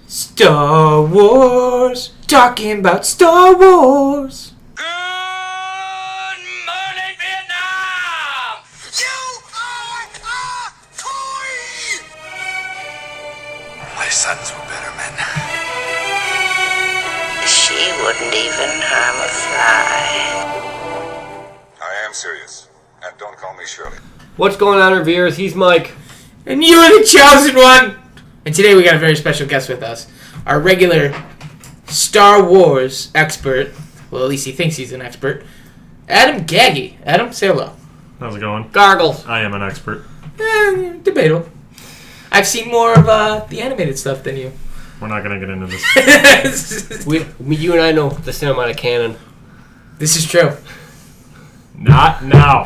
Star Wars, talking about Star Wars. Good morning, Vietnam! You are a toy! My sons were better men. She wouldn't even harm a fly. I am serious. And don't call me Shirley. What's going on, reviewers? He's Mike. And you are the chosen one! And today we got a very special guest with us. Our regular Star Wars expert, well, at least he thinks he's an expert, Adam Gaggy. Adam, say hello. How's it going? Gargles. I am an expert. Debatable. I've seen more of the animated stuff than you. We're not going to get into this. You and I know the cinematic canon. This is true. Not now.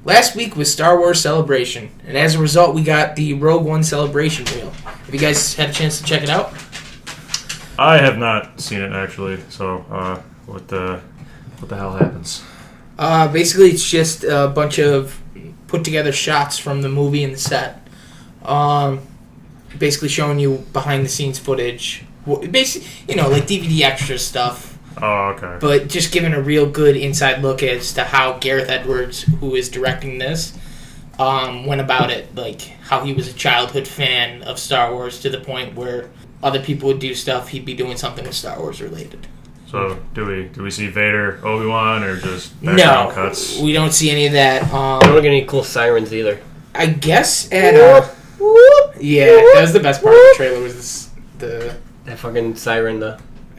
Last week was Star Wars Celebration, and as a result, we got the Rogue One Celebration reel. Have you guys had a chance to check it out? I have not seen it, actually. So, what the hell happens? Basically, it's just a bunch of put-together shots from the movie and the set. Basically showing you behind-the-scenes footage. Basically, like DVD extra stuff. Oh, okay. But just giving a real good inside look as to how Gareth Edwards, who is directing this, went about it. Like, how he was a childhood fan of Star Wars to the point where other people would do stuff, he'd be doing something with Star Wars related. So, do we see Vader, Obi-Wan, or just background cuts? We don't see any of that. I don't get any cool sirens either. I guess at... yeah, that was the best part of the trailer, was that fucking siren,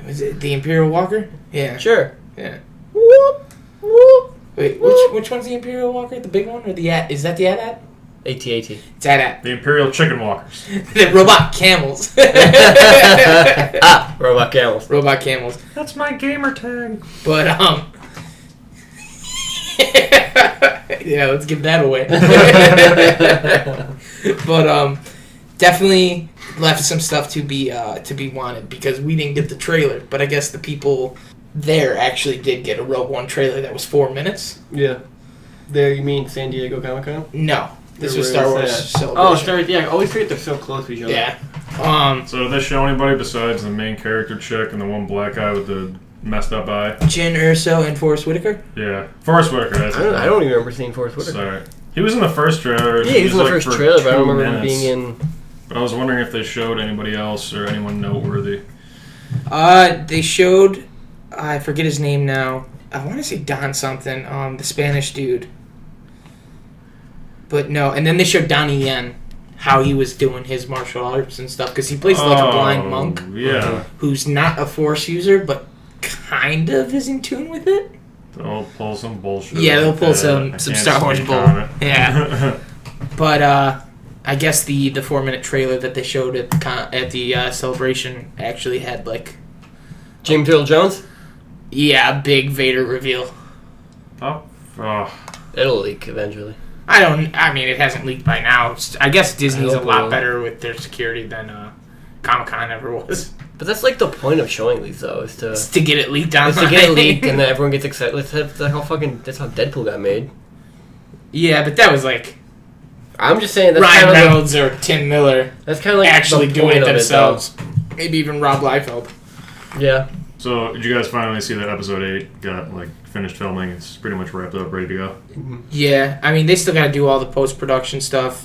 Was it the Imperial Walker? Yeah. Sure. Yeah. Whoop, whoop. Wait, which one's the Imperial Walker? The big one or the AT? Is that the AT-AT? AT-AT. It's AT-AT. The Imperial Chicken Walkers. The robot camels. Robot camels. Robot camels. That's my gamer tag. But yeah, let's give that away. But definitely left some stuff to be wanted because we didn't get the trailer, but I guess the people there actually did get a Rogue One trailer that was 4 minutes. Yeah. There, you mean San Diego Comic-Con? No, this was Where Star was Wars that? Celebration. Yeah, I always forget they're so close to each other. Yeah. So did they show anybody besides the main character chick and the one black guy with the messed up eye? Jyn Erso and Forrest Whitaker? Yeah. Forrest Whitaker, that's his I name. don't even remember seeing Forrest Whitaker. Sorry. He was in the first trailer. Yeah, he was in the first for trailer, but I don't 2 remember him minutes. being in... But I was wondering if they showed anybody else or anyone noteworthy. They showed, I forget his name now. I want to say Don something, the Spanish dude. But no, and then they showed Donnie Yen, how he was doing his martial arts and stuff, because he plays like a blind monk. Yeah. Who's not a Force user, but kind of is in tune with it. They'll pull some bullshit. Yeah, they'll like pull that. some I can't Star Wars speak bull. on it. Yeah. But I guess the 4-minute trailer that they showed at the celebration actually had like James Earl Jones? a big Vader reveal. Oh. It'll leak eventually. I mean, it hasn't leaked by now. I guess Disney's I a hope it lot will. better with their security than Comic-Con ever was. But that's like the point of showing these, though, is to get it leaked online. to get it leaked and then everyone gets excited. That's how Deadpool got made. Yeah, but that was like I'm just saying that's Ryan kind of Reynolds or Tim Miller that's kind of like actually the doing point it of themselves. Maybe even Rob Liefeld. Yeah. So, did you guys finally see that episode 8 got, finished filming? It's pretty much wrapped up, ready to go. Yeah, I mean, they still got to do all the post-production stuff,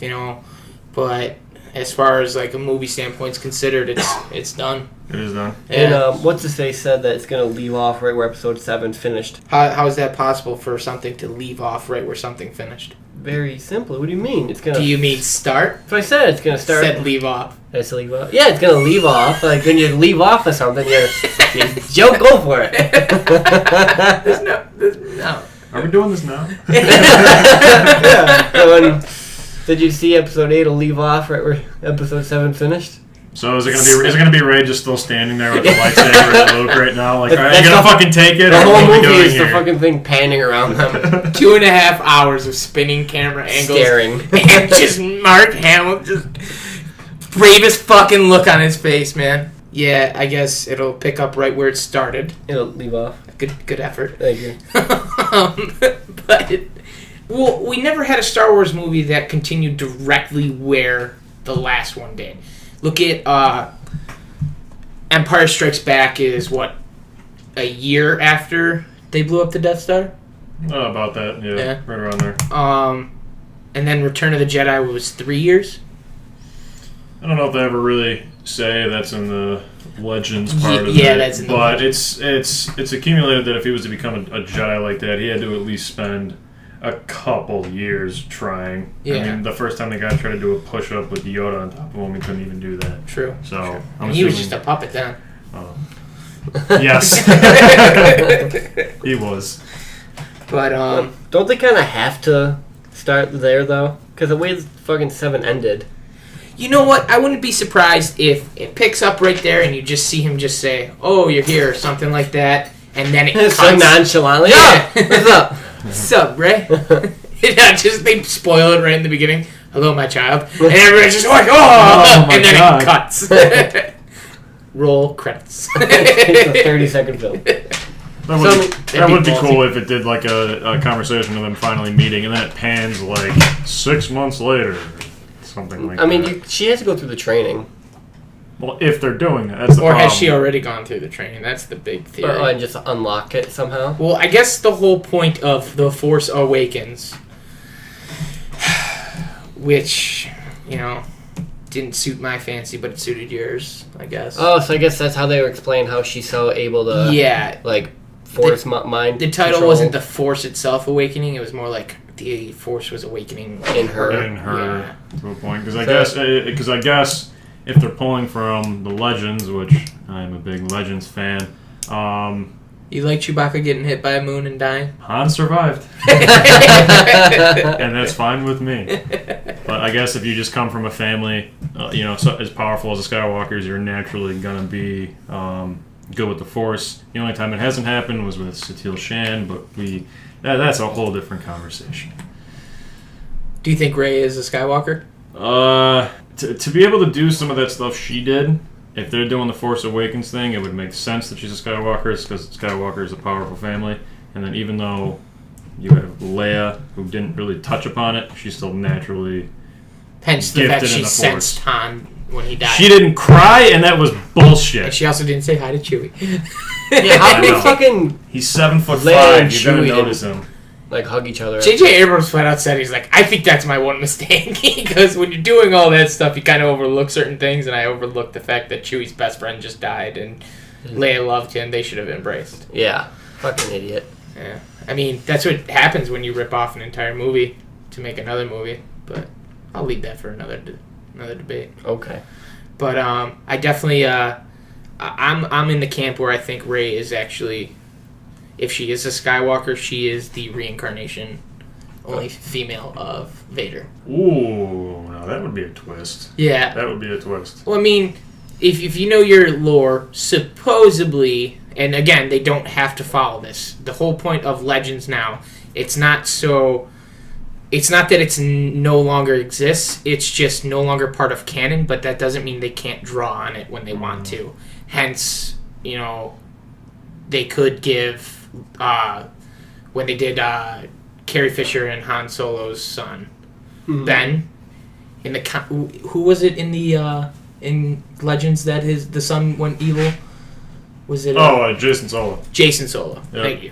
but as far as, a movie standpoint's considered, it's done. It is done. Yeah. And What's to say said that it's going to leave off right where episode 7 finished. How is that possible for something to leave off right where something finished? Very simple. What do you mean? It's gonna. Do you mean start? That's what I said. It's gonna start. Said leave off. It's leave off. Yeah, it's gonna leave off. Like when you leave off of something, you don't go for it. There's no. Are we doing this now? Yeah. So did you see episode 8 will leave off right where episode 7 finished? So is it gonna be Ray just still standing there with the lightsaber at Luke right now? Like, are you That's gonna the- fucking take it? The or whole what are we movie doing is the here? fucking thing panning around them, 2.5 hours of spinning camera angles. staring. And just Mark Hamill, just bravest fucking look on his face, man. Yeah, I guess it'll pick up right where it started. It'll leave off. Good effort. Thank you. But we never had a Star Wars movie that continued directly where the last one did. Look at Empire Strikes Back is what, a year after they blew up the Death Star? Oh, about that, yeah, right around there. And then Return of the Jedi was 3 years. I don't know if they ever really say that's in the Legends part of it. Yeah, that's in the but it's accumulated that if he was to become a Jedi like that, he had to at least spend a couple years trying. Yeah. I mean, the first time the guy tried to do a push-up with Yoda on top of him, he couldn't even do that. True. So True. I'm And he was assuming- just a puppet then. Yes. He was. But Don't they kind of have to start there, though? Because the way the fucking 7 ended... you know what? I wouldn't be surprised if it picks up right there and you just see him just say, "Oh, you're here," or something like that, and then it cuts. so nonchalantly. Yeah. Yeah, what's up? What's up, Ray? Yeah, just they spoil it right in the beginning. Hello, my child, and everybody's just like, "Oh," my and then God. it cuts. Roll credits. It's a 30-second film. That would, So- that would be ballsy. cool if it did like a conversation of them finally meeting, and then it pans like 6 months later, or something like I that. mean, she has to go through the training. Well, if they're doing that, that's the Or problem. has she already gone through the training? That's the big theory. And just unlock it somehow. Well, I guess the whole point of The Force Awakens, which, didn't suit my fancy, but it suited yours, I guess. Oh, so I guess that's how they would explain how she's so able to, Yeah. like, force mind The title control wasn't The Force itself awakening, it was more like the Force was awakening in her. in her to a point, because So- I guess if they're pulling from the Legends, which I'm a big Legends fan, You like Chewbacca getting hit by a moon and dying? Han survived, and that's fine with me. But I guess if you just come from a family, so as powerful as the Skywalkers, you're naturally gonna be good with the Force. The only time it hasn't happened was with Satele Shan, but that's a whole different conversation. Do you think Rey is a Skywalker? To be able to do some of that stuff she did, if they're doing the Force Awakens thing, it would make sense that she's a Skywalker, because Skywalker is a powerful family. And then even though you have Leia, who didn't really touch upon it, she's still naturally... Hence the fact Gifted in she the sensed Force. Han when he died. She didn't cry, and that was And bullshit. she also didn't say hi to Chewie. Yeah, how I can they know. fucking, He's 7'5". Leia and You gotta Chewie notice him. like, hug each other? J.J. Abrams flat out said, he's like, I think that's my one mistake. Because when you're doing all that stuff, you kind of overlook certain things, and I overlooked the fact that Chewie's best friend just died, and Leia loved him. They should have embraced. Yeah. Fucking idiot. Yeah. I mean, that's what happens when you rip off an entire movie to make another movie. But I'll leave that for another debate. Okay. But I definitely I'm in the camp where I think Rey is actually, if she is a Skywalker, she is the reincarnation, only female of Vader. Ooh, now that would be a twist. Yeah. That would be a twist. Well, I mean, if you know your lore, supposedly, and again, they don't have to follow this. The whole point of Legends now, it's not that it's no longer exists, it's just no longer part of canon, but that doesn't mean they can't draw on it when they want to. Hence, they could give, when they did Carrie Fisher and Han Solo's son, Ben, in the who was it in the in Legends that the son went evil? Was it Jason Solo. Jason Solo? Yeah. Thank you.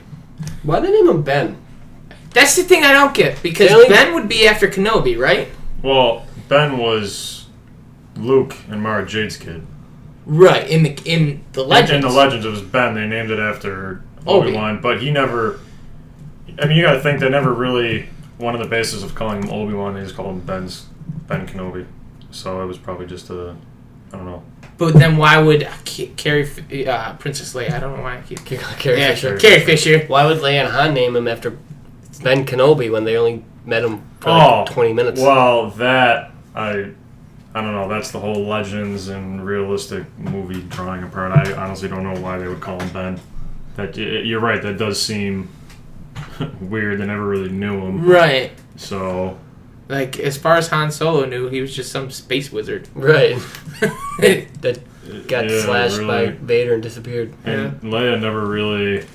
Why they name him Ben? That's the thing I don't get, because Really? Ben would be after Kenobi, right? Well, Ben was Luke and Mara Jade's kid. Right, in the Legends. In the Legends, it was Ben. They named it after Obi. Obi-Wan, but he never... I mean, you gotta think they never really... One of the bases of calling him Obi-Wan, they just called him Ben Kenobi. So it was probably just I don't know. But then why would Carrie, Princess Leia, I don't know why I keep... Carrie Yeah, Fisher. Carrie Fisher. Why would Leia and Han name him after Ben Kenobi when they only met him for like 20 minutes? Well, that... I don't know. That's the whole Legends and realistic movie drawing apart. I honestly don't know why they would call him Ben. You're right. That does seem weird. They never really knew him. Right. So... Like, as far as Han Solo knew, he was just some space wizard. Right. That got Yeah, slashed by really. Vader and disappeared. And Leia never really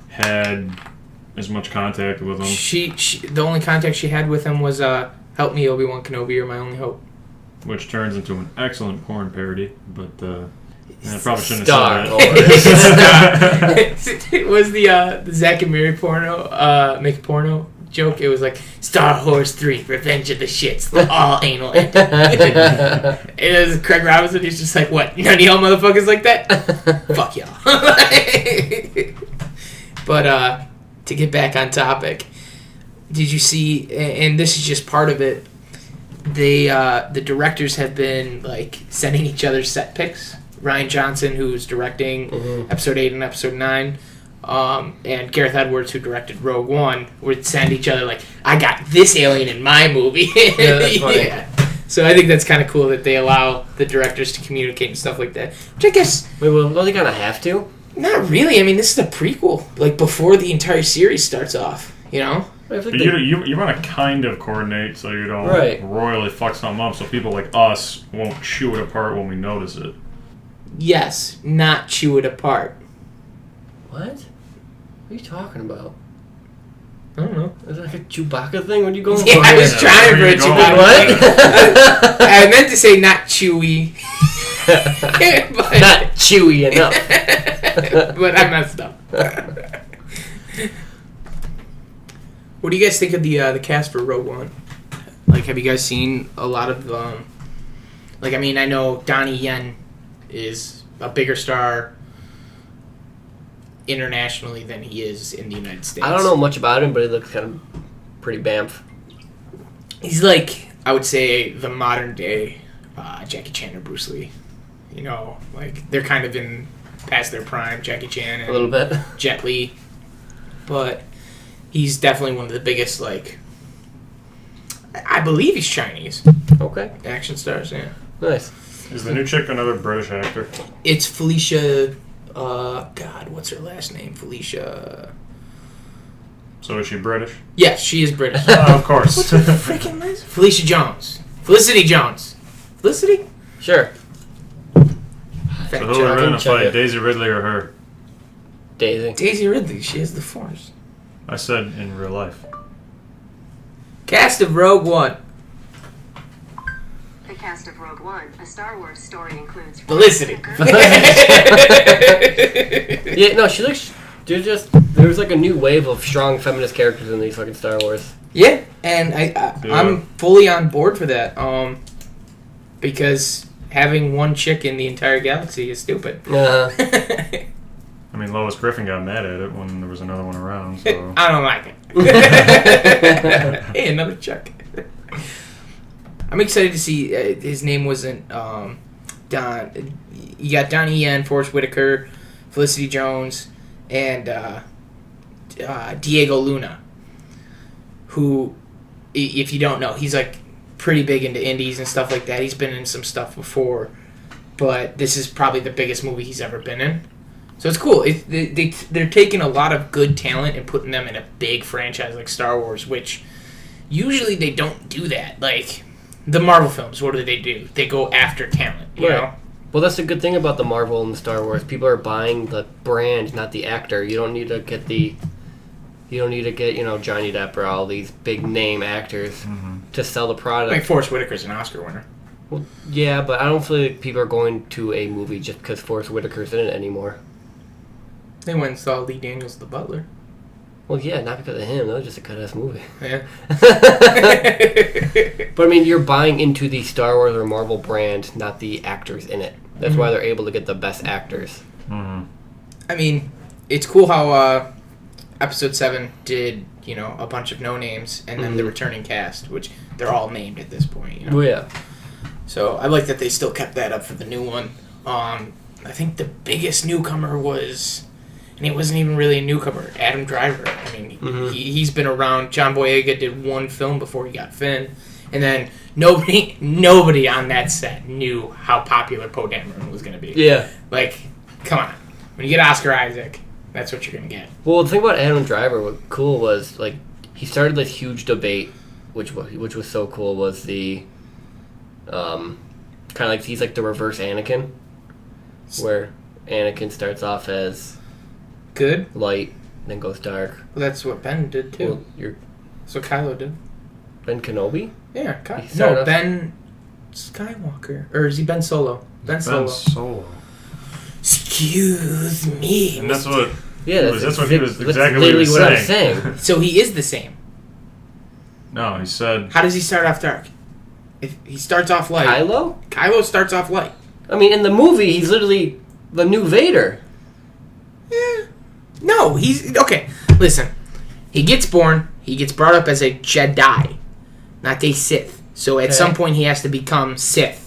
had as much contact with him. She the only contact she had with him was, help me, Obi-Wan Kenobi, you're my only hope. which turns into an excellent porn parody, but I probably shouldn't Star have Wars. said that. It was the Zack and Miri porno, make porno joke. It was like Star Wars 3, Revenge of the Shits, the all anal ending. It was Craig Robinson. He's just like, what? None of y'all motherfuckers like that? Fuck y'all. But to get back on topic, did you see? And this is just part of it. The directors have been like sending each other set pics. Ryan Johnson, who's directing Episode 8 and Episode 9, and Gareth Edwards, who directed Rogue One, would send each other like, "I got this alien in my movie." Yeah, that's funny. Yeah. So I think that's kind of cool that they allow the directors to communicate and stuff like that. Which I guess Wait, well, they kind of have to. not really. I mean, this is a prequel, like before the entire series starts off. You know. I think But they- you want to kind of coordinate so you don't Right. royally fuck something up, so people like us won't chew it apart when we notice it. Yes, not chew it apart. What? What are you talking about? I don't know. Is that like a Chewbacca thing? What are you going Yeah, for? I was here? trying for Where a you going? Chewbacca. What? I meant to say not chewy, but, Not chewy enough. but I messed up. What do you guys think of the cast for Rogue One? Like, have you guys seen a lot of like, I mean, I know Donnie Yen is a bigger star internationally than he is in the United States. I don't know much about him, but he looks kind of pretty bamf. He's like, I would say, the modern day Jackie Chan or Bruce Lee. You know, like, they're kind of in past their prime, Jackie Chan and A little bit. Jet Li. But he's definitely one of the biggest, like, I believe he's Chinese Okay. action stars, yeah. Nice. Is the new chick another British actor? It's Felicia, God, what's her last name? Felicia. So is she British? Yes, she is British. Oh, of course. What's her freaking last? Felicia Jones. Felicity Jones. Felicity? Sure. So who are we gonna check fight, it. Daisy Ridley or her? Daisy. Daisy Ridley, she has the Force. I said in real life. Cast of Rogue One. The cast of Rogue One, a Star Wars story, includes Felicity. Yeah, no, she looks. There's like a new wave of strong feminist characters in these fucking Star Wars. Yeah, and Yeah. I'm fully on board for that. Because having one chick in the entire galaxy is stupid. I I mean, Lois Griffin got mad at it when there was another one around, so... I don't like it. Hey, another chick. I'm excited to see. His name wasn't Don. You got Donnie Yen, Forrest Whitaker, Felicity Jones, and Diego Luna. Who, if you don't know, he's like pretty big into indies and stuff like that. He's been in some stuff before, but this is probably the biggest movie he's ever been in. So it's cool. They're taking a lot of good talent and putting them in a big franchise like Star Wars, which usually they don't do that. Like the Marvel films, what do? They go after talent, you Right. know? Well, that's the good thing about the Marvel and the Star Wars. People are buying the brand, not the actor. You don't need to get Johnny Depp or all these big name actors to sell the product. Like Forrest Whitaker's an Oscar winner. Well, yeah, but I don't feel like people are going to a movie just because Forrest Whitaker's in it anymore. They went and saw Lee Daniels the Butler. Well, yeah, not because of him. That was just a cut-ass movie. Yeah. But I mean, you're buying into the Star Wars or Marvel brand, not the actors in it. That's why they're able to get the best actors. Mm-hmm. I mean, it's cool how Episode 7 did, a bunch of no names and then the returning cast, which they're all named at this point, Oh, yeah. So I like that they still kept that up for the new one. I think the biggest newcomer was, and he wasn't even really a newcomer, Adam Driver. I mean, he's been around. John Boyega did one film before he got Finn, and then nobody on that set knew how popular Poe Dameron was going to be. Yeah. Like, come on. When you get Oscar Isaac, that's what you're going to get. Well, the thing about Adam Driver, what cool was, like, he started this huge debate, which was so cool, was the, kind of like, he's like the reverse Anakin, where Anakin starts off as Good. light, then goes dark. Well, that's what Ben did, too. Well, you're That's what Kylo did. Ben Kenobi? Yeah, He started off- Ben Skywalker. Or is he Ben Solo? Ben Solo. Solo. Excuse me. And that's what. Yeah, That's what he was that's exactly what he literally was what I'm saying. saying. So he is the same. No, he said. How does he start off dark? If he starts off light. Kylo starts off light. I mean, in the movie, he's literally the new Vader. No, he's... Okay, listen. He gets born. He gets brought up as a Jedi, not a Sith. So at some point, he has to become Sith.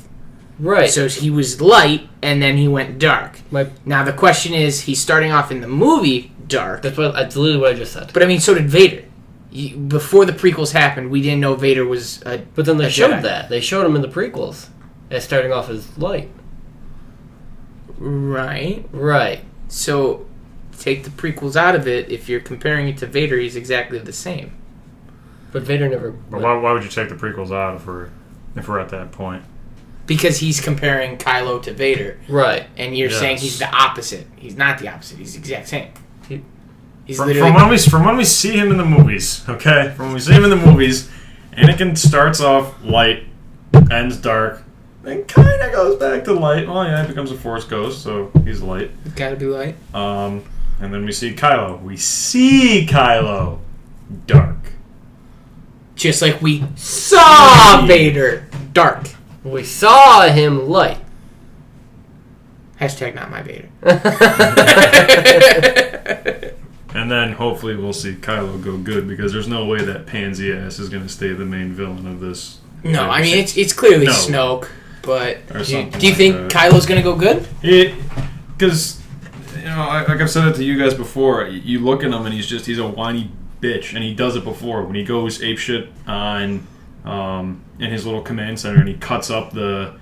Right. So he was light, and then he went dark. Now, the question is, he's starting off in the movie dark. That's literally what I just said. But, I mean, so did Vader. Before the prequels happened, we didn't know Vader was a But then they showed Jedi. that. They showed him in the prequels as starting off as light. Right. Right. So, take the prequels out of it. If you're comparing it to Vader, he's exactly the same. But Vader never... But why would you take the prequels out if we're at that point? Because he's comparing Kylo to Vader. Right. And you're Yes. saying he's the opposite. He's not the opposite. He's the exact same. He's From literally... when we see him in the movies, okay? From when we see him in the movies, Anakin starts off light, ends dark, then kind of goes back to light. Well, yeah, he becomes a Force ghost, so he's light. Gotta be light. And then we see Kylo. We see Kylo dark. Just like we saw Vader dark. We saw him light. Hashtag not my Vader. And then hopefully we'll see Kylo go good, because there's no way that pansy ass is going to stay the main villain of this. No, I mean, it's clearly No. Snoke, but Or do you something think like that. Kylo's gonna go good? Because, like I've said it to you guys before, you look at him and he's a whiny bitch, and he does it before. When he goes apeshit on, in his little command center, and he cuts up the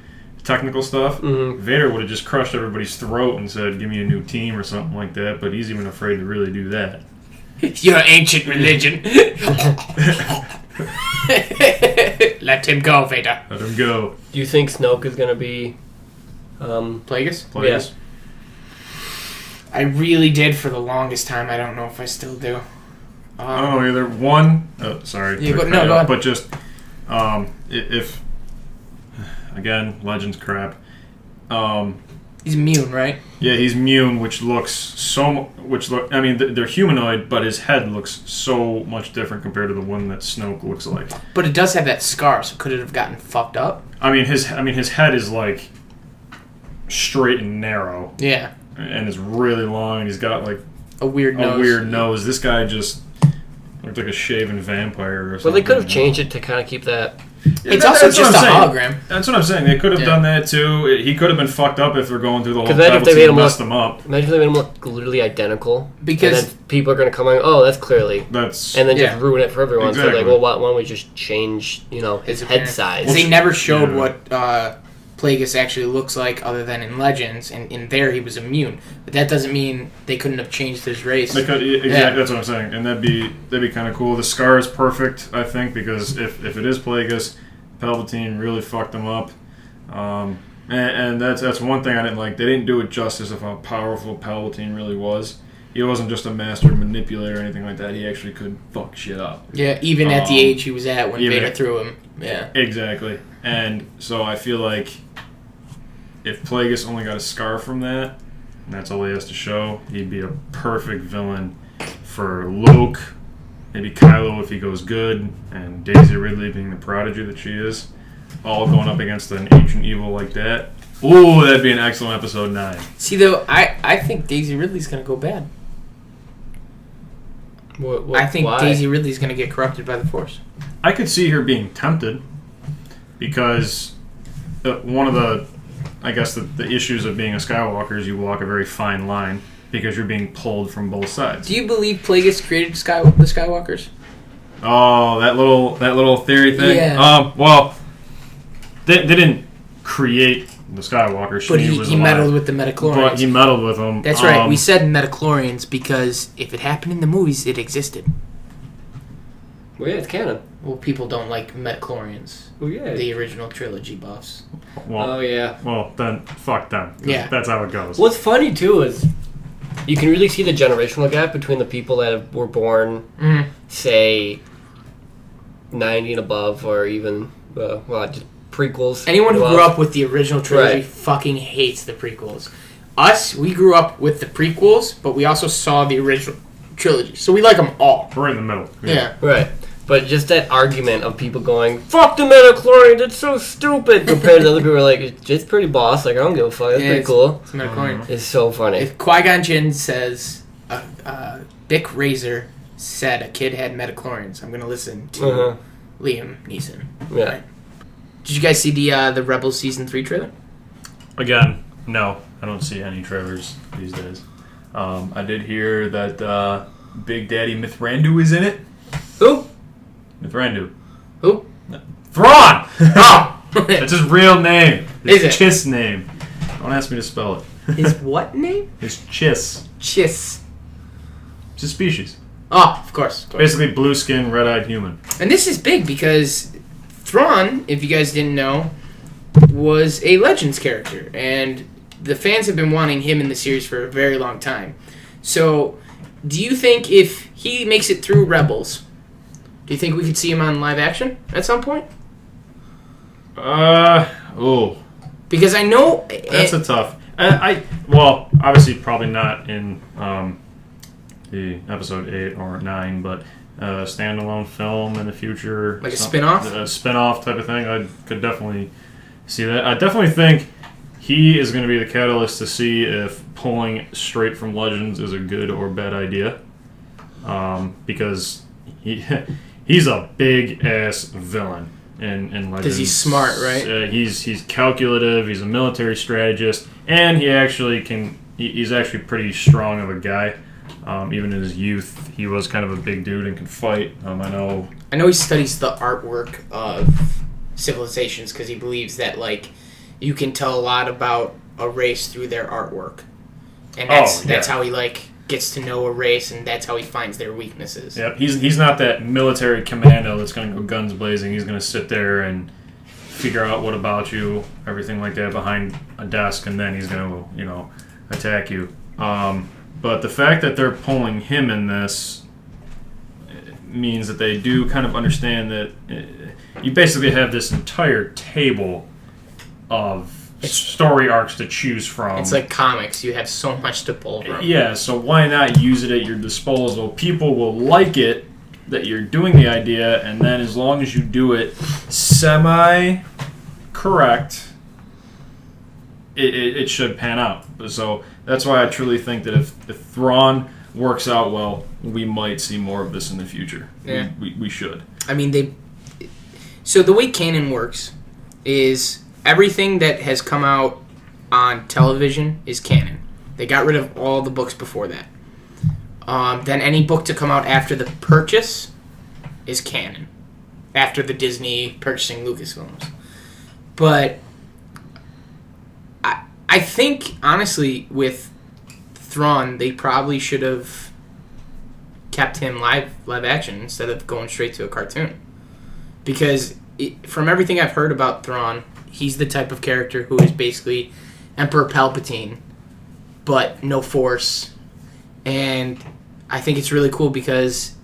technical stuff, Vader would have just crushed everybody's throat and said, give me a new team or something like that, but he's even afraid to really do that. Your ancient religion. Let him go, Vader. Let him go. Do you think Snoke is going to be... Plagueis? Plagueis. I really did for the longest time. I don't know if I still do. I don't know either. One, sorry. Yeah, to go cut you off, ahead. But just, if again, Legends crap. He's immune, right? Yeah, he's immune, which looks I mean, they're humanoid, but his head looks so much different compared to the one that Snoke looks like. But it does have that scar, so could it have gotten fucked up? I mean, his head is like straight and narrow, Yeah. and it's really long, and he's got like A weird nose. a weird nose. This guy just looked like a shaven vampire or something. Well, they could have changed it to kind of keep that... It's also That's what just a I'm saying. hologram. That's what I'm saying. They could have Yeah. done that too. He could have been fucked up if they're going through the whole 'Cause then if battle they made team him messed look- them up. Imagine if they made him look literally identical. Because- And then people are going to come out, oh, that's clearly... That's And then just Yeah. ruin it for everyone. So Exactly. like, well, why don't we just change, his head appearance. size? They never showed Yeah. what Plagueis actually looks like other than in Legends, and in there he was immune. But that doesn't mean they couldn't have changed his race. They could, exactly. Yeah. That's what I'm saying, and that'd be kind of cool. The scar is perfect, I think, because if it is Plagueis, Palpatine really fucked him up, and that's one thing I didn't like. They didn't do it justice of how powerful Palpatine really was. He wasn't just a master manipulator or anything like that. He actually could fuck shit up. Yeah, even at the age he was at when even- Vader threw him. Yeah. Exactly. And so I feel like if Plagueis only got a scar from that, and that's all he has to show, he'd be a perfect villain for Luke, maybe Kylo if he goes good, and Daisy Ridley being the prodigy that she is, all going up against an ancient evil like that. Ooh, that'd be an excellent episode 9. See, though, I think Daisy Ridley's going to go bad. I think why? Daisy Ridley's going to get corrupted by the Force. I could see her being tempted because one of the, I guess, the issues of being a Skywalker is you walk a very fine line because you're being pulled from both sides. Do you believe Plagueis created the Skywalkers? Oh, that little theory thing. Yeah. Well, they didn't create the Skywalker. But She was he alive. meddled with the Metachlorians. But he meddled with them. That's right. We said Metachlorians because if it happened in the movies, it existed. Well, yeah, it's canon. Well, people don't like Metachlorians. Oh, yeah. The original trilogy buffs. Well, Oh, yeah. well, then fuck them. Yeah. That's how it goes. What's funny, too, is you can really see the generational gap between the people that were born, say, 90 and above, or even, just prequels. Anyone who go grew out. up with the original trilogy Right. fucking hates the prequels. Us, we grew up with the prequels, but we also saw the original trilogy, so we like them all. We're in the middle. Yeah. Right. But just that argument of people going, fuck the midichlorians, it's so stupid, compared to other people who are like, it's pretty boss, like, I don't give a fuck, it's pretty cool. It's midichlorian. It's so funny. If Qui-Gon Jinn says, Bic Razor said a kid had midichlorians, I'm going to listen to Uh-huh. Liam Neeson. Yeah. Right. Did you guys see the Rebels Season 3 trailer? Again, no, I don't see any trailers these days. I did hear that Big Daddy Mithrandu is in it. Who? Mithrandu. Who? Thrawn! Oh! That's his real name. His Is it? Chiss name. Don't ask me to spell it. His what name? His Chiss. Chiss. It's a species. Oh, of course. Basically, blue skin, red-eyed human. And this is big because Thrawn, if you guys didn't know, was a Legends character. And the fans have been wanting him in the series for a very long time. So, do you think if he makes it through Rebels, do you think we could see him on live action at some point? Oh. Because I know... That's a tough... well, obviously probably not in the episode 8 or 9, but a standalone film in the future. Like a spin-off? A spin-off type of thing. I could definitely see that. I definitely think he is going to be the catalyst to see if pulling straight from Legends is a good or bad idea. Because he's a big-ass villain in Legends. Because he's smart, right? He's calculative, he's a military strategist, and he's actually pretty strong of a guy. Even in his youth, he was kind of a big dude and can fight. I know he studies the artwork of civilizations because he believes that, like, you can tell a lot about a race through their artwork. And that's how he, like, gets to know a race, and that's how he finds their weaknesses. Yep, he's not that military commando that's going to go guns blazing. He's going to sit there and figure out what about you, everything like that, behind a desk, and then he's going to, attack you. But the fact that they're pulling him in this means that they do kind of understand that you basically have this entire table of story arcs to choose from. It's like comics. You have so much to pull from. Yeah, so why not use it at your disposal? People will like it that you're doing the idea, and then as long as you do it semi-correct, it should pan out. So that's why I truly think that if Thrawn works out well, we might see more of this in the future. Yeah. We should. I mean, so the way canon works is everything that has come out on television is canon. They got rid of all the books before that. Then any book to come out after the purchase is canon. After the Disney purchasing Lucasfilms. But I think, honestly, with Thrawn, they probably should have kept him live action instead of going straight to a cartoon. Because from everything I've heard about Thrawn, he's the type of character who is basically Emperor Palpatine, but no Force. And I think it's really cool because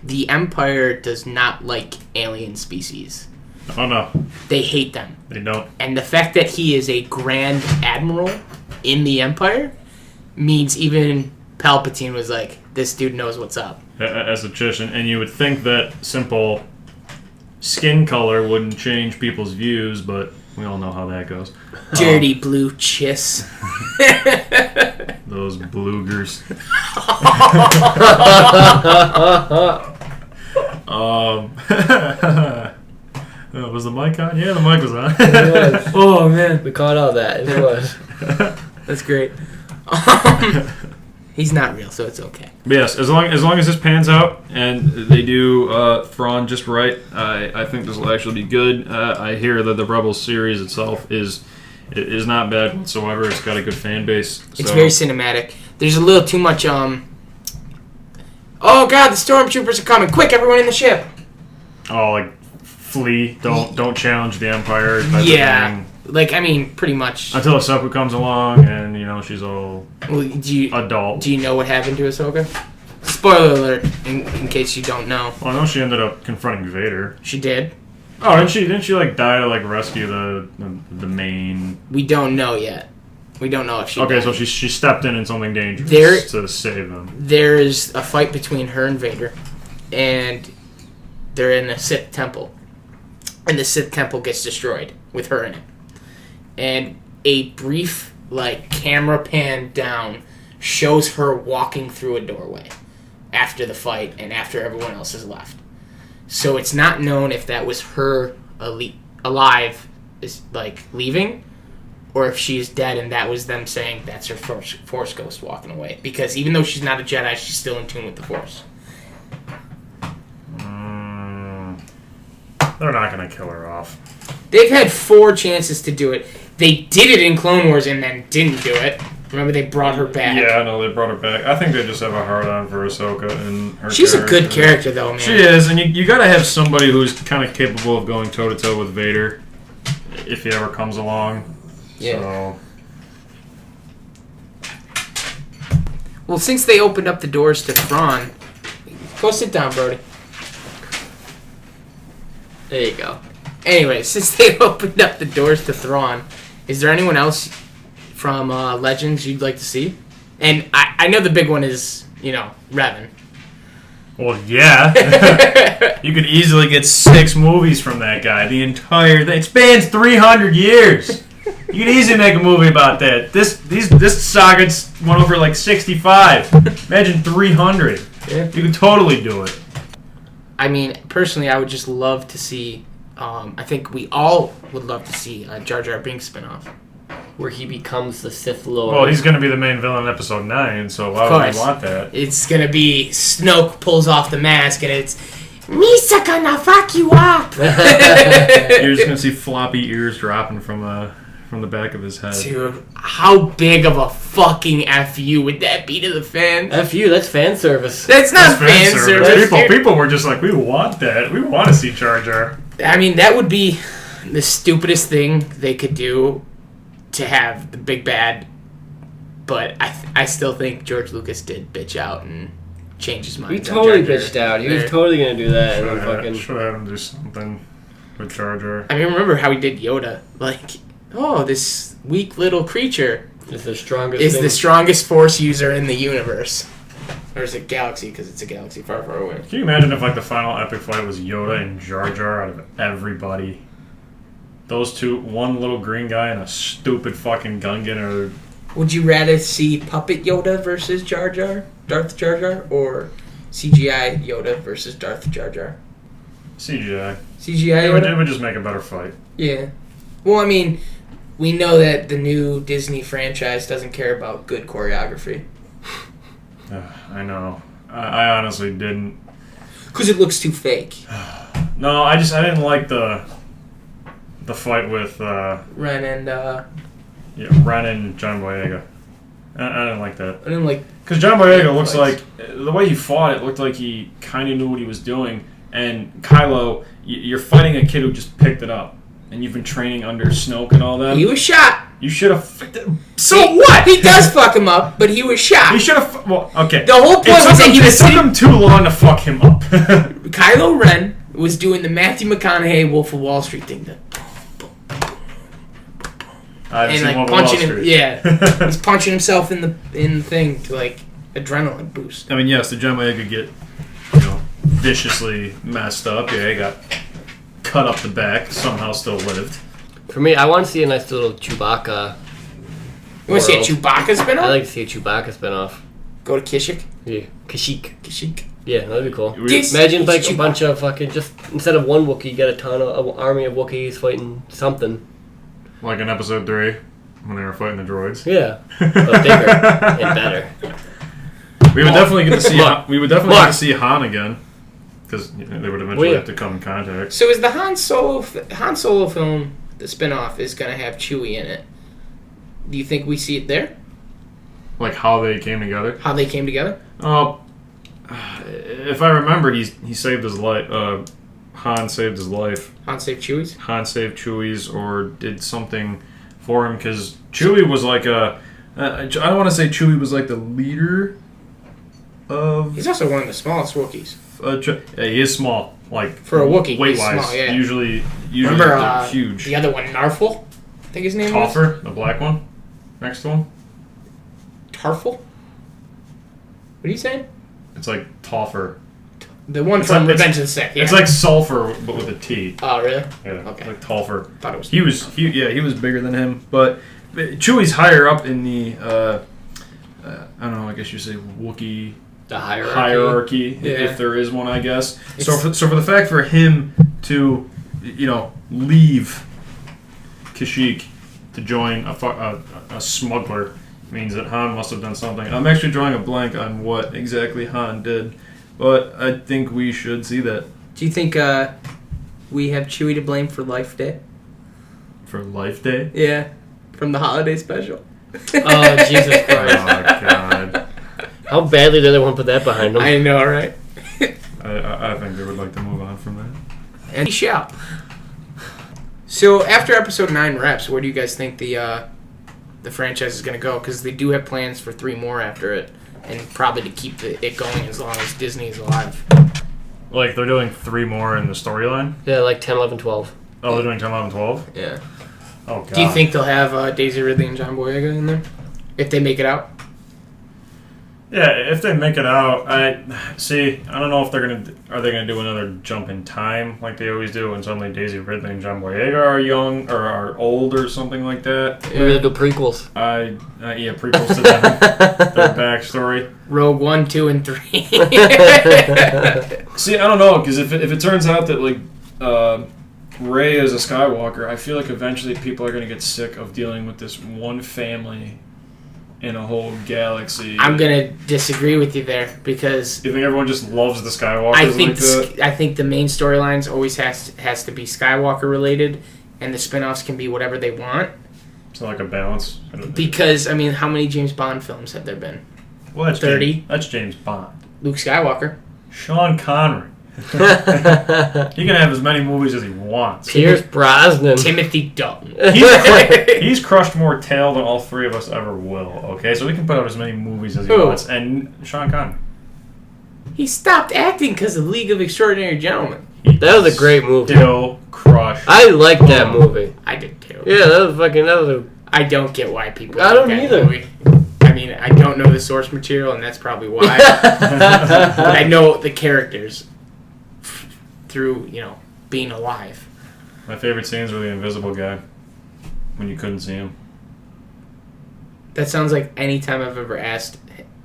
the Empire does not like alien species. Oh, no. They hate them. They don't. And the fact that he is a Grand Admiral in the Empire means even Palpatine was like, this dude knows what's up. As a magician, and you would think that simple skin color wouldn't change people's views, but we all know how that goes. Dirty blue chiss. Those bloogers. Was the mic on? Yeah, the mic was on. It was. Oh, man. We caught all that. It was. That's great. He's not real, so it's okay. But yes, as long as this pans out and they do Thrawn just right, I think this will actually be good. I hear that the Rebels series itself is not bad whatsoever. It's got a good fan base. It's very cinematic. There's a little too much, oh god, the stormtroopers are coming. Quick, everyone in the ship. Oh, like flee, don't challenge the Empire type of Yeah. thing. Like, I mean, pretty much. Until Ahsoka comes along and, she's all Well, adult. Do you know what happened to Ahsoka? Spoiler alert, in case you don't know. Well, I know she ended up confronting Vader. She did. Oh, didn't she like die to like rescue the main? We don't know yet. We don't know if she. Okay, died. so she stepped in something dangerous to save them. There's a fight between her and Vader, and they're in a Sith temple, and the Sith temple gets destroyed with her in it, and a brief like camera pan down shows her walking through a doorway after the fight and after everyone else has left. So it's not known if that was her alive, is like leaving, or if she's dead and that was them saying that's her force ghost walking away. Because even though she's not a Jedi, she's still in tune with the Force. They're not gonna kill her off. They've had 4 chances to do it. They did it in Clone Wars and then didn't do it. Remember, they brought her back. Yeah, no, they brought her back. I think they just have a hard-on for Ahsoka and her. She's a good character, though, man. She is, and you gotta have somebody who's kind of capable of going toe-to-toe with Vader if he ever comes along. Yeah. So. Well, since they opened up the doors to Thrawn, go sit down, Brody. There you go. Anyway, since they opened up the doors to Thrawn, is there anyone else from Legends you'd like to see? And I know the big one is, Revan. Well, yeah. You could easily get 6 movies from that guy. The entire thing. It spans 300 years. You could easily make a movie about that. This saga went over like 65. Imagine 300. Yeah. You could totally do it. I mean, personally, I would just love to see. I think we all would love to see a Jar Jar Binks spinoff. Where he becomes the Sith Lord. Well, he's going to be the main villain in Episode 9, so why would we want that? It's going to be Snoke pulls off the mask and it's Misa gonna fuck you up. You're just going to see floppy ears dropping from the back of his head. Dude, how big of a fucking FU would that be to the fans? F you, that's fan service. That's not fan service. People were just like, we want that. We want to see Jar Jar. I mean, that would be the stupidest thing they could do to have the big bad, but I still think George Lucas did bitch out and change his mind. He totally bitched out. He was totally gonna do that. Should And have fucking... had him do something with Jar Jar. I mean, remember how he did Yoda? Like, oh, this weak little creature It's the strongest is thing. the strongest Force user in the universe. Or is it galaxy? Because it's a galaxy far, far away. Can you imagine if like the final epic fight was Yoda and Jar Jar out of everybody? Those two, one little green guy and a stupid fucking Gungan, or Would you rather see Puppet Yoda versus Jar Jar, Darth Jar Jar, or CGI Yoda versus Darth Jar Jar? CGI. CGI It Yoda? would just make a better fight. Yeah. Well, I mean, we know that the new Disney franchise doesn't care about good choreography. I know. I honestly didn't. Because it looks too fake. No, I didn't like the fight with Ren and, Ren and John Boyega. I didn't like that. I didn't like... Because John Boyega looks like, the way he fought, it looked like he kind of knew what he was doing. And Kylo, you're fighting a kid who just picked it up. And you've been training under Snoke and all that. He was shot. You should have... what? He does fuck him up, but he was shot. He should have... Well, okay. The whole point was that he was It took sitting... him too long to fuck him up. Kylo Ren was doing the Matthew McConaughey Wolf of Wall Street thing. And like punching him... Yeah. He's punching himself in the thing to like adrenaline boost. I mean, yes, the John Boyega get, viciously messed up. Yeah, he got cut up the back, somehow still lived. For me, I want to see a nice little Chewbacca. You want to see a world. Chewbacca spinoff? I'd like to see a Chewbacca spinoff. Go to Kashyyyk. Yeah. Kashyyyk. Kashyyyk. Yeah, that'd be cool. This Imagine is like a Chewbacca. bunch of fucking, just instead of one Wookiee, you get a ton of an army of Wookiees fighting something. Like in Episode 3, when they were fighting the droids. Yeah, but bigger and better. We would definitely get to see. We would definitely Look. get to see Han again, because they would eventually have to come in contact. So is the Han Solo film, the spinoff, is going to have Chewie in it? Do you think we see it there? Like how they came together. How they came together? Oh, if I remembered, he saved his life. Han saved his life. Han saved Chewie's? Han saved Chewie's, or did something for him, because Chewie was like a. I don't want to say Chewie was like the leader of. He's also one of the smallest Wookiees. Yeah, he is small. Like For a Wookiee, weight he's wise, small, yeah. usually Remember they're huge. the other one, Narful? I think his name was? Toffer, the black one, next to him. Tarful? What are you saying? It's like Toffer. The one It's from like- Revenge of the Sith. Yeah. It's like sulfur, but with a T. Oh, really? Yeah, Okay. like Toffer. Thought it was. He was bigger than him, but Chewie's higher up in the I don't know. I guess you say Wookiee The hierarchy. hierarchy, Yeah. if there is one, I guess. So It's- for the fact for him to, leave Kashyyyk to join a smuggler means that Han must have done something. I'm actually drawing a blank on what exactly Han did, but I think we should see that Do you think we have Chewie to blame for Life Day? for Life Day. Yeah. From the holiday special. Oh, Jesus Oh Christ. God, How badly did they want to put that behind them? I know, right? I think they would like to move on from that. And he shall. So after episode 9 wraps, where do you guys think the franchise is going to go? Because they do have plans for 3 more after it, and probably to keep it going as long as Disney is alive. Like they're doing 3 more in the storyline. Yeah, like 10, 11, 12. Oh, they're doing 10, 11, 12. Yeah. Oh God. Do you think they'll have Daisy Ridley and John Boyega in there if they make it out? Yeah, if they make it out, I don't know if are they gonna do another jump in time like they always do, and suddenly Daisy Ridley and John Boyega are young or are old or something like that. Maybe they'll do prequels. Yeah, prequels to them, their backstory. Rogue 1, 2, and 3. See, I don't know, because if it turns out that Rey is a Skywalker, I feel like eventually people are going to get sick of dealing with this one family in a whole galaxy. I'm gonna disagree with you there because You think everyone just loves the Skywalkers I think the main storylines always has to be Skywalker related, and the spin-offs can be whatever they want. So like a balance. Because I mean, how many James Bond films have there been? Well, that's 30. That's James Bond. Luke Skywalker. Sean Connery. He can have as many movies as he wants. Pierce Brosnan. Timothy Dalton. He's crushed more tail than all 3 of us ever will. Okay, so we can put out as many movies as he Who? wants. And Sean Connery. He stopped acting because of League of Extraordinary Gentlemen. That was a great movie. Still crush. I liked that movie. I did too. Yeah, that was a... I don't get why people. I like don't that either. Movie. I mean, I don't know the source material, and that's probably why. But I know the characters through being alive. My favorite scenes were the invisible guy when you couldn't see him. That sounds like any time I've ever asked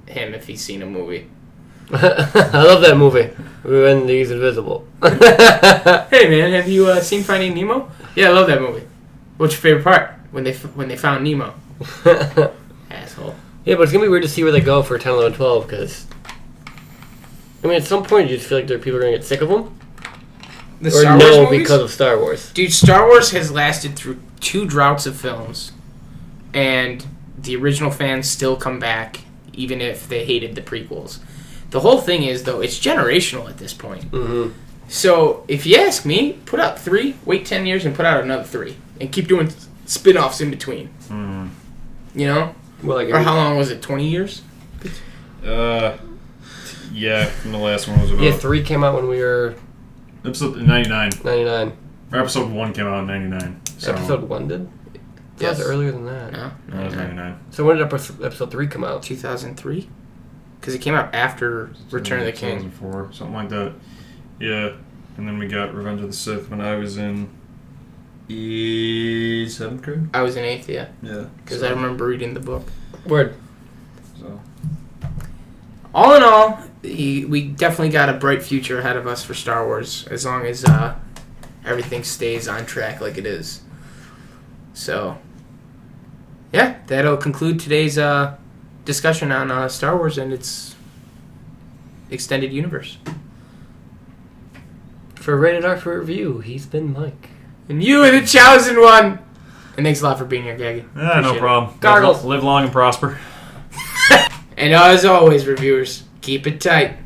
him if he's seen a movie. I love that movie. When he's invisible. Hey man, have you seen Finding Nemo? Yeah, I love that movie. What's your favorite part? When they found Nemo. Asshole. Yeah, but it's gonna be weird to see where they go for 10, 11, 12, because... I mean, at some point, you just feel like people are gonna get sick of them? The Or Star Wars no, movies? because of Star Wars. Dude, Star Wars has lasted through 2 droughts of films, and the original fans still come back, even if they hated the prequels. The whole thing is, though, it's generational at this point. Mm-hmm. So, if you ask me, put out 3, wait 10 years, and put out another 3, and keep doing spin-offs in between. Mm. You know? Well, like, Or how long was it, 20 years? Yeah, from the last one was about... Yeah, 3 came out when we were Episode 99. 99. Or episode 1 came out in 99. So Episode 1 did? That Yes. was earlier than that. No? That was 99. So when did episode 3 come out? 2003? Because it came out after Return of the King. 2004, something like that. Yeah, and then we got Revenge of the Sith when I was in 7th grade. I was in 8th, yeah. Yeah. Because I remember reading the book. Word. So. All in all, we definitely got a bright future ahead of us for Star Wars, as long as everything stays on track like it is. So, yeah, that'll conclude today's discussion on Star Wars and its extended universe. For Rated R for Review, he's been Mike. And you are the chosen one! And thanks a lot for being here, Gaggy. Yeah, no Appreciate it. problem. Goggles. Live long and prosper. And as always, reviewers, keep it tight.